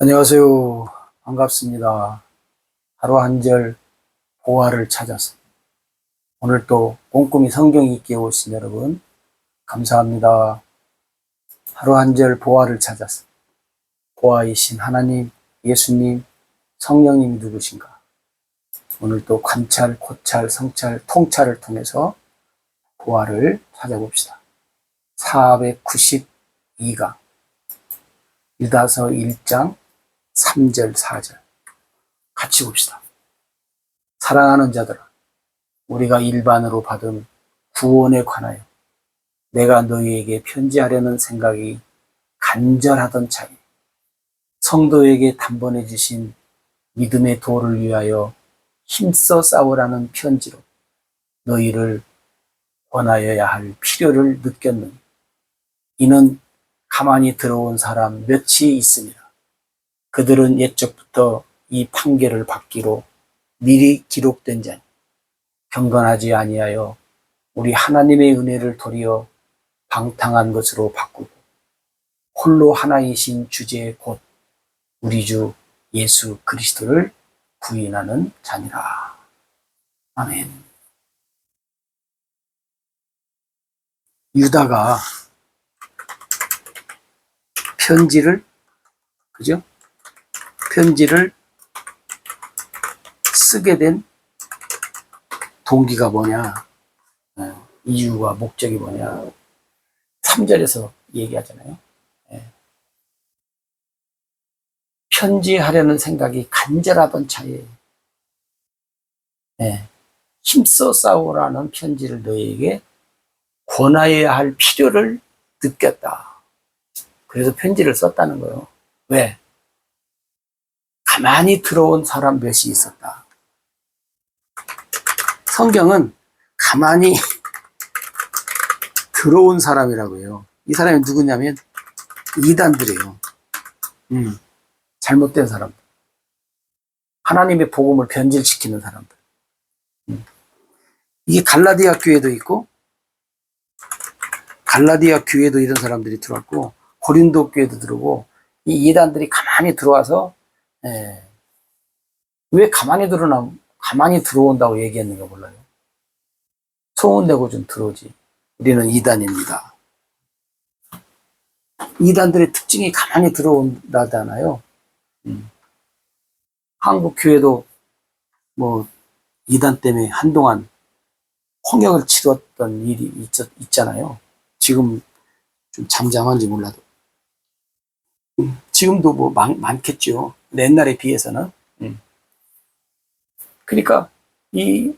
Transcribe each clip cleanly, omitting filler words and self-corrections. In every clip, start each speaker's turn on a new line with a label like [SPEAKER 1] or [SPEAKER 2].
[SPEAKER 1] 안녕하세요. 반갑습니다. 하루 한 절 보화를 찾아서 오늘 또 꼼꼼히 성경 읽기에 오신 여러분 감사합니다. 하루 한 절 보화를 찾아서 보화이신 하나님, 예수님, 성령님이 누구신가? 오늘 또 관찰, 고찰, 성찰, 통찰을 통해서 보화를 찾아봅시다. 492강 유다서 1장 3절 4절 같이 봅시다. 사랑하는 자들아, 우리가 일반으로 받은 구원에 관하여 내가 너희에게 편지하려는 생각이 간절하던 차에 성도에게 단번에 주신 믿음의 도를 위하여 힘써 싸우라는 편지로 너희를 권하여야 할 필요를 느꼈느니 이는 가만히 들어온 사람 몇이 있습니다. 그들은 옛적부터 이 판결을 받기로 미리 기록된 자니 경건하지 아니하여 우리 하나님의 은혜를 도리어 방탕한 것으로 바꾸고 홀로 하나이신 주제 곧 우리 주 예수 그리스도를 부인하는 자니라. 아멘. 유다가 편지를 쓰게 된 동기가 뭐냐, 이유와 목적이 뭐냐, 3절에서 얘기하잖아요. 편지하려는 생각이 간절하던 차에 힘써 싸우라는 편지를 너희에게 권하여야 할 필요를 느꼈다. 그래서 편지를 썼다는 거예요. 왜? 가만히 들어온 사람 몇이 있었다. 성경은 가만히 들어온 사람이라고 해요. 이 사람이 누구냐면 이단들이에요. 잘못된 사람들. 하나님의 복음을 변질시키는 사람들. 이게 갈라디아 교회도 있고, 갈라디아 교회도 이런 사람들이 들어왔고, 고린도 교회도 들어오고, 이 이단들이 가만히 들어와서 왜 가만히 들어온다고 얘기했는가 몰라요. 소문내고 좀 들어오지. 우리는 이단입니다. 이단들의 특징이 가만히 들어온다잖아요. 한국 교회도 뭐 이단 때문에 한동안 홍역을 치렀던 일이 있잖아요. 지금 좀 잠잠한지 몰라도. 지금도 뭐 많겠죠. 옛날에 비해서는. 그러니까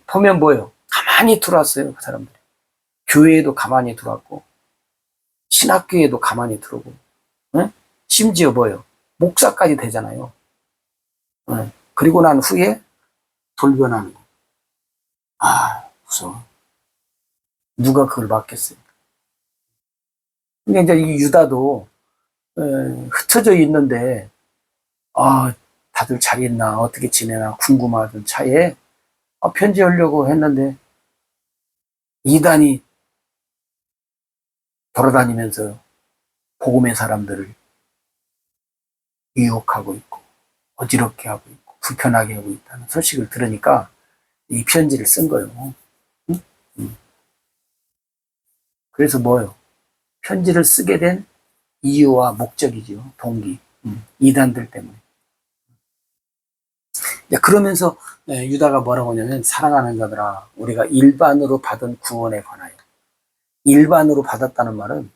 [SPEAKER 1] 보면 뭐예요? 가만히 들어왔어요, 그 사람들이. 교회에도 가만히 들어왔고, 신학교에도 가만히 들어오고, 심지어 뭐예요? 목사까지 되잖아요. 그리고 난 후에 돌변하는 거. 무서워. 누가 그걸 막겠어요? 근데 이제 이 유다도 흩어져 있는데, 다들 잘 있나, 어떻게 지내나 궁금하던 차에 편지하려고 했는데 이단이 돌아다니면서 복음의 사람들을 유혹하고 있고 어지럽게 하고 있고 불편하게 하고 있다는 소식을 들으니까 이 편지를 쓴 거예요. 그래서 뭐예요? 편지를 쓰게 된 이유와 목적이죠. 동기. 이단들 때문에. 그러면서 유다가 뭐라고 하냐면, 사랑하는 자들아, 우리가 일반으로 받은 구원에 관하여. 일반으로 받았다는 말은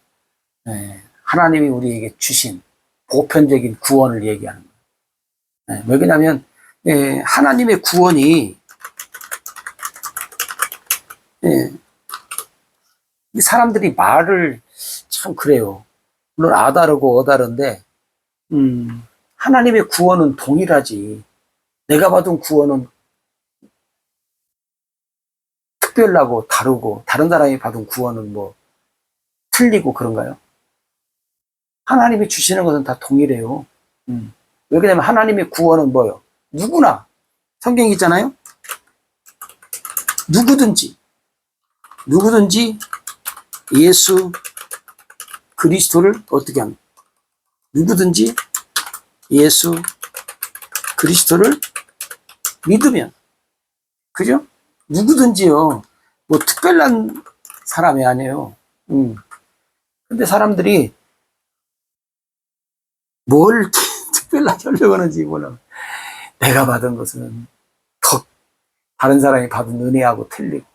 [SPEAKER 1] 하나님이 우리에게 주신 보편적인 구원을 얘기하는 거예요. 왜 그러냐면 하나님의 구원이 이 사람들이 말을 참 그래요. 물론 아다르고 어다른데 하나님의 구원은 동일하지. 내가 받은 구원은 특별하고 다르고 다른 사람이 받은 구원은 뭐 틀리고 그런가요? 하나님이 주시는 것은 다 동일해요. 왜 그러냐면 하나님의 구원은 뭐예요? 누구나. 성경이 있잖아요. 누구든지 예수 그리스도를 어떻게 합니까? 누구든지 예수 그리스도를 믿으면, 그죠? 누구든지요. 뭐 특별한 사람이 아니에요. 근데 사람들이 뭘 특별하게 하려고 하는지 몰라. 내가 받은 것은 더 다른 사람이 받은 은혜하고 틀리고,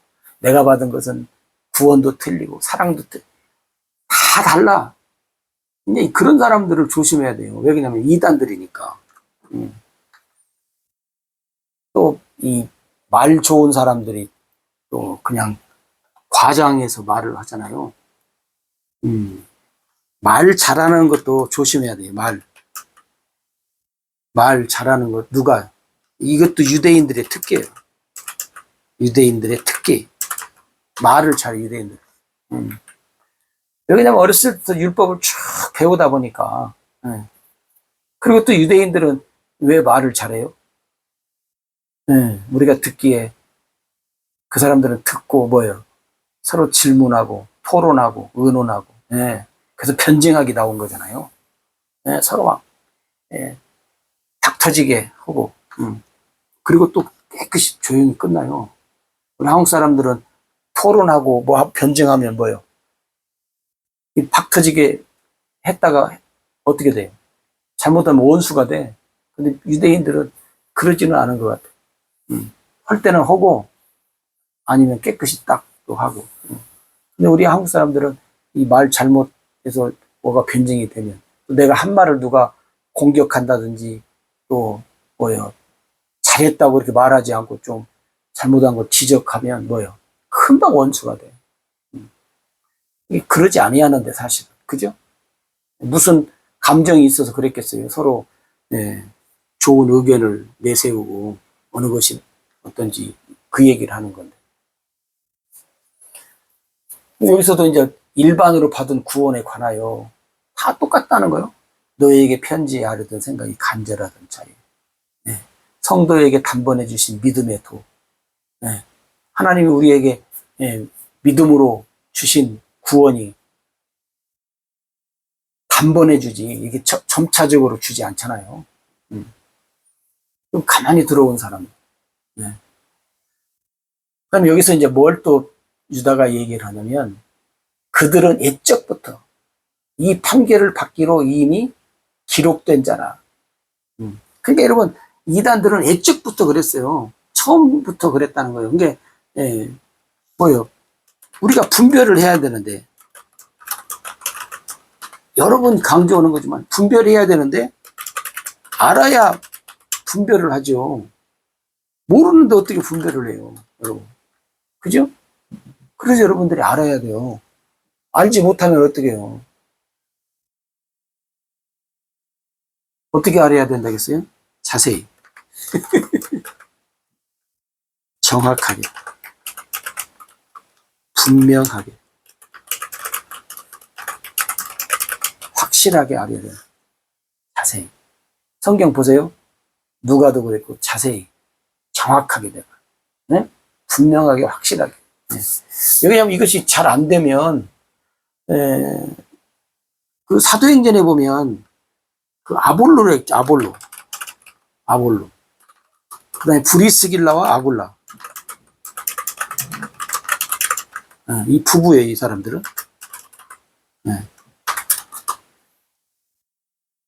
[SPEAKER 1] 내가 받은 것은 구원도 틀리고 사랑도 틀리고 다 달라. 근데 그런 사람들을 조심해야 돼요. 왜 그러냐면 이단들이니까. 또 이 말 좋은 사람들이 또 그냥 과장해서 말을 하잖아요. 말 잘하는 것도 조심해야 돼요. 말 잘하는 것, 누가? 이것도 유대인들의 특기예요. 유대인들의 특기. 말을 잘, 유대인들. 왜냐면 어렸을 때부터 율법을 쭉 배우다 보니까. 그리고 또 유대인들은 왜 말을 잘해요? 우리가 듣기에 그 사람들은 듣고 뭐예요? 서로 질문하고 토론하고 의논하고. 그래서 변증하기 나온 거잖아요. 서로 막 탁 터지게 하고. 그리고 또 깨끗이 조용히 끝나요. 우리 한국 사람들은 토론하고 뭐 변증하면 뭐예요? 팍 터지게 했다가 어떻게 돼요? 잘못하면 원수가 돼. 근데 유대인들은 그러지는 않은 것 같아. 할 때는 하고 아니면 깨끗이 딱 또 하고. 근데 우리 한국 사람들은 이 말 잘못해서 뭐가 변증이 되면, 또 내가 한 말을 누가 공격한다든지 또 뭐예요? 잘했다고 이렇게 말하지 않고 좀 잘못한 걸 지적하면 뭐예요? 금방 원수가 돼. 그러지 아니하는데 사실은. 그죠? 무슨 감정이 있어서 그랬겠어요. 서로 좋은 의견을 내세우고 어느 것이 어떤지 그 얘기를 하는 건데. 여기서도 이제 일반으로 받은 구원에 관하여 다 똑같다는 거예요. 너에게 편지하려던 생각이 간절하던 자에. 성도에게 단번해 주신 믿음의 도. 하나님이 우리에게 믿음으로 주신 구원이 단번에 주지, 이게 점차적으로 주지 않잖아요. 좀 가만히 들어온 사람. 그럼 여기서 이제 뭘 또 유다가 얘기를 하냐면, 그들은 옛적부터 이 판결을 받기로 이미 기록된 자라. 그러니까 여러분, 이단들은 옛적부터 그랬어요. 처음부터 그랬다는 거예요. 그게 뭐예요? 우리가 분별을 해야 되는데, 여러 번 강조하는 거지만 분별해야 되는데 알아야 분별을 하죠. 모르는데 어떻게 분별을 해요, 여러분? 그죠? 그래서 여러분들이 알아야 돼요. 알지 못하면 어떻게 해요? 어떻게 알아야 된다겠어요? 자세히. 정확하게. 분명하게. 확실하게 알아야 돼요. 자세히. 성경 보세요. 누가도 그랬고 자세히. 정확하게 내가. 네? 분명하게 확실하게. 왜냐하면 이것이 잘 안 되면 그 사도행전에 보면 그 아볼로를 했죠. 아볼로. 그 다음에 브리스길라와 아굴라. 이 부부예요, 이 사람들은.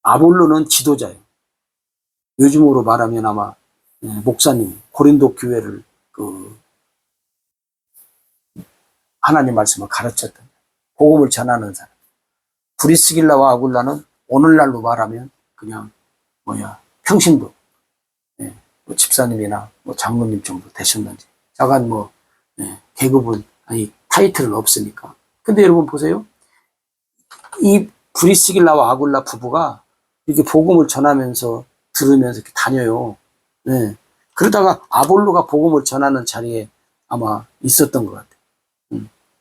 [SPEAKER 1] 아볼로는 지도자예요. 요즘으로 말하면 아마 목사님, 고린도 교회를 그 하나님 말씀을 가르쳤던, 복음을 전하는 사람. 브리스길라와 아굴라는 오늘날로 말하면 그냥 평신도, 뭐 집사님이나 뭐 장로님 정도 되셨는지, 자간 계급은 아니 타이틀은 없으니까. 근데 여러분 보세요. 이 브리스길라와 아굴라 부부가 이렇게 복음을 전하면서 들으면서 이렇게 다녀요. 그러다가 아볼로가 복음을 전하는 자리에 아마 있었던 것 같아요.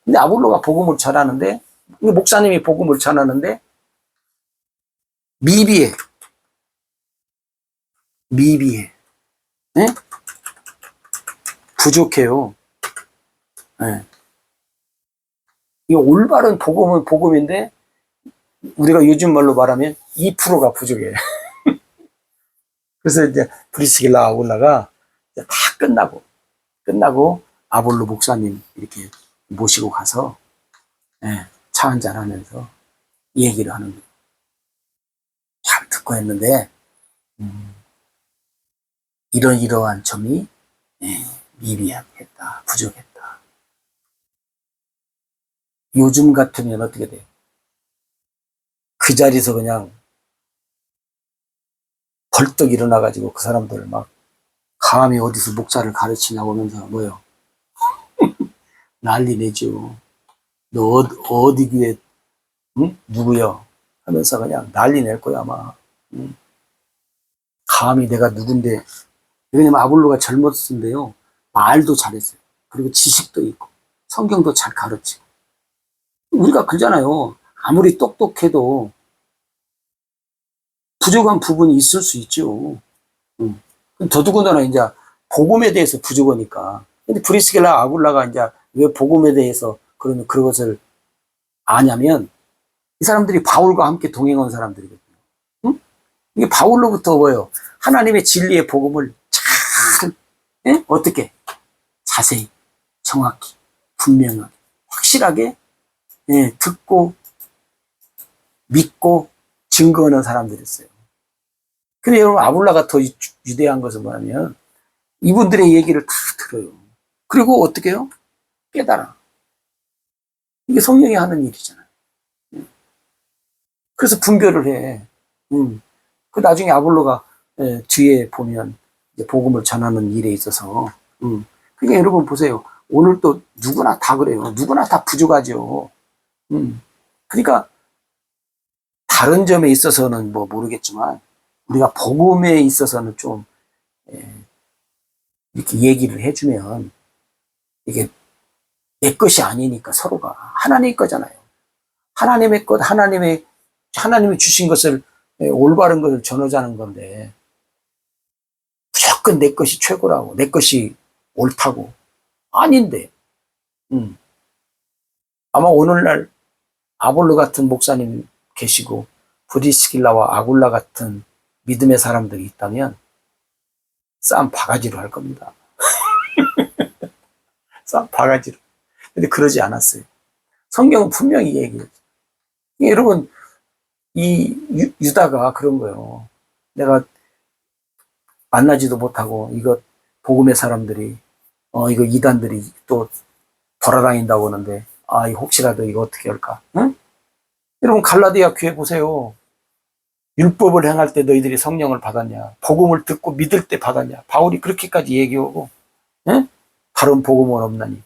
[SPEAKER 1] 근데 아볼로가 복음을 전하는데, 목사님이 복음을 전하는데 미비해. 부족해요. 이 올바른 복음은 복음인데 우리가 요즘 말로 말하면 2%가 부족해요. 그래서 이제 브리스길라 아굴라가 이제 다 끝나고 아볼로 목사님 이렇게 모시고 가서 예, 차 한잔 하면서 얘기를 하는 거예요. 잘 듣고 했는데 이러이러한 점이 예, 미비했다, 부족했다. 요즘 같으면 어떻게 돼요? 그 자리에서 그냥 벌떡 일어나가지고 그 사람들을 막 감히 어디서 목사를 가르치냐고 하면서 뭐요? 난리 내죠. 너 어디 교회 응? 누구요? 하면서 그냥 난리 낼 거야 아마. 응? 감히 내가 누군데. 왜냐면 아볼로가 젊었는데요. 말도 잘했어요. 그리고 지식도 있고 성경도 잘 가르치고. 우리가 그러잖아요. 아무리 똑똑해도 부족한 부분이 있을 수 있죠. 응. 더더군다나 이제 복음에 대해서 부족하니까. 근데 브리스길라 아굴라가 이제 왜 복음에 대해서 그것을 아냐면 이 사람들이 바울과 함께 동행한 사람들이거든요. 응? 이게 바울로부터 뭐예요? 하나님의 진리의 복음을 잘 예? 어떻게 자세히 정확히 분명하게 확실하게 예, 듣고 믿고 증거하는 사람들이었어요. 근데 여러분 아굴라가 더 유대한 것은 뭐냐면 이분들의 얘기를 다 들어요. 그리고 어떻게 해요? 깨달아. 이게 성령이 하는 일이잖아요. 그래서 분별을 해. 그 나중에 아볼로가 뒤에 보면 이제 복음을 전하는 일에 있어서 그러니까 여러분 보세요. 오늘 또 누구나 다 그래요. 누구나 다 부족하죠. 그러니까 다른 점에 있어서는 뭐 모르겠지만 우리가 복음에 있어서는 좀 이렇게 얘기를 해주면 이게 내 것이 아니니까 서로가 하나님의 거잖아요. 하나님의 것, 하나님이 주신 것을 올바른 것을 전하자는 건데 무조건 내 것이 최고라고 내 것이 옳다고 아닌데 아마 오늘날 아볼로 같은 목사님 계시고 브리스길라와 아굴라 같은 믿음의 사람들이 있다면 쌈 바가지로 할 겁니다. 쌈 바가지로. 근데 그러지 않았어요. 성경은 분명히 얘기해요. 여러분 이 유다가 그런 거예요. 내가 만나지도 못하고 이거 복음의 사람들이 이거 이단들이 또 돌아다닌다고 하는데 이거 혹시라도 이거 어떻게 할까? 응? 여러분 갈라디아 교회 보세요. 율법을 행할 때 너희들이 성령을 받았냐? 복음을 듣고 믿을 때 받았냐? 바울이 그렇게까지 얘기하고 응? 다른 복음은 없나니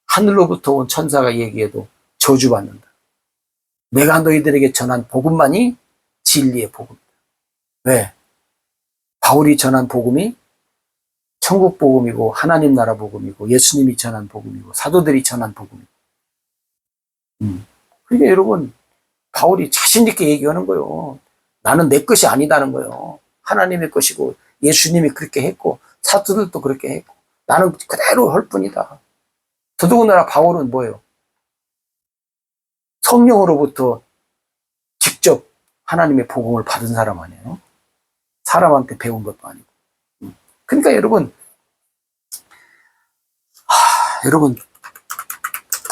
[SPEAKER 1] 하늘로부터 온 천사가 얘기해도 저주받는다. 내가 너희들에게 전한 복음만이 진리의 복음이다. 왜? 바울이 전한 복음이 천국 복음이고 하나님 나라 복음이고 예수님이 전한 복음이고 사도들이 전한 복음이고. 그러니까 여러분 바울이 자신 있게 얘기하는 거예요. 나는 내 것이 아니다는 거예요. 하나님의 것이고 예수님이 그렇게 했고 사도들도 그렇게 했고 나는 그대로 할 뿐이다. 더더군다나 바울은 뭐예요? 성령으로부터 직접 하나님의 복음을 받은 사람 아니에요? 사람한테 배운 것도 아니고. 그러니까 여러분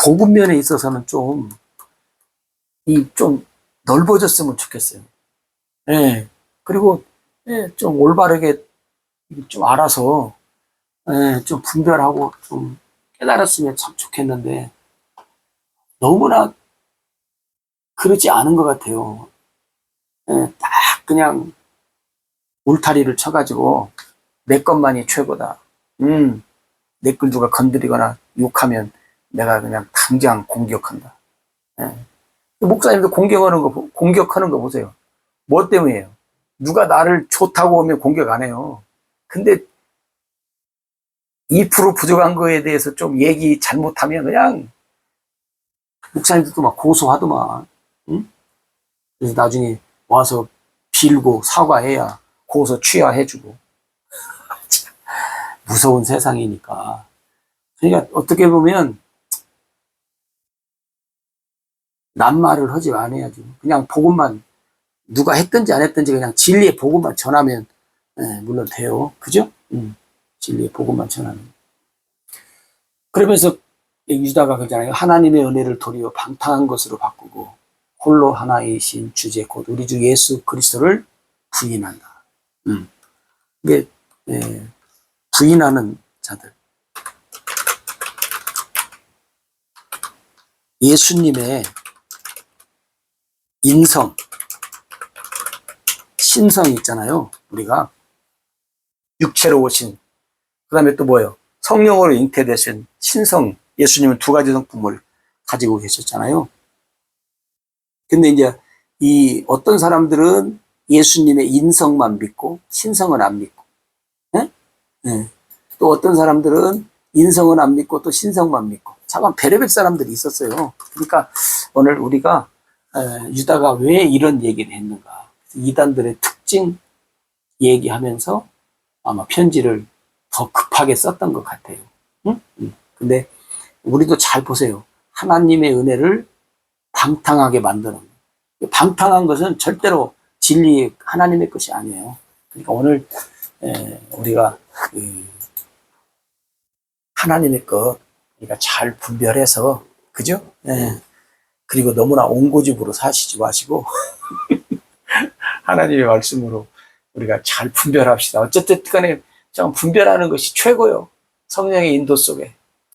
[SPEAKER 1] 복음면에 있어서는 좀 넓어졌으면 좋겠어요. 예. 그리고 좀 올바르게 좀 알아서 좀 분별하고 좀 깨달았으면 참 좋겠는데 너무나 그러지 않은 것 같아요. 딱 그냥 울타리를 쳐가지고 내 것만이 최고다. 내 걸 누가 건드리거나 욕하면 내가 그냥 당장 공격한다. 목사님도 공격하는 거 보세요. 뭐 때문이에요? 누가 나를 좋다고 하면 공격 안 해요. 근데 2% 부족한 거에 대해서 좀 얘기 잘못하면 그냥 목사님들도 막 고소하더만. 응? 그래서 나중에 와서 빌고 사과해야 고소 취하해주고. 무서운 세상이니까. 그러니까 어떻게 보면 낱말을 하지 않아야죠. 그냥 복음만 누가 했든지 안 했든지 그냥 진리의 복음만 전하면 물론 돼요. 그죠? 진리의 복음만 전하는. 그러면서 유다가 그러잖아요. 하나님의 은혜를 도리어 방탕한 것으로 바꾸고 홀로 하나이신 주제 곧 우리 주 예수 그리스도를 부인한다. 이게 부인하는 자들. 예수님의 인성, 신성 있잖아요. 우리가 육체로 오신, 그 다음에 또 뭐예요? 성령으로 잉태되신 신성, 예수님은 두 가지 성품을 가지고 계셨잖아요. 근데 이제 이 어떤 사람들은 예수님의 인성만 믿고 신성은 안 믿고, 예? 예. 또 어떤 사람들은 인성은 안 믿고 또 신성만 믿고, 잠깐 별의별 사람들이 있었어요. 그러니까 오늘 우리가 유다가 왜 이런 얘기를 했는가, 이단들의 특징 얘기하면서 아마 편지를 더 급하게 썼던 것 같아요. 응? 근데 우리도 잘 보세요. 하나님의 은혜를 방탕하게 만드는 거예요. 방탕한 것은 절대로 진리 하나님의 것이 아니에요. 그러니까 오늘 우리가 하나님의 것 우리가 잘 분별해서, 그죠? 그리고 너무나 옹고집으로 사시지 마시고 하나님의 말씀으로 우리가 잘 분별합시다. 어쨌든 간에 좀 분별하는 것이 최고요. 성령의 인도 속에.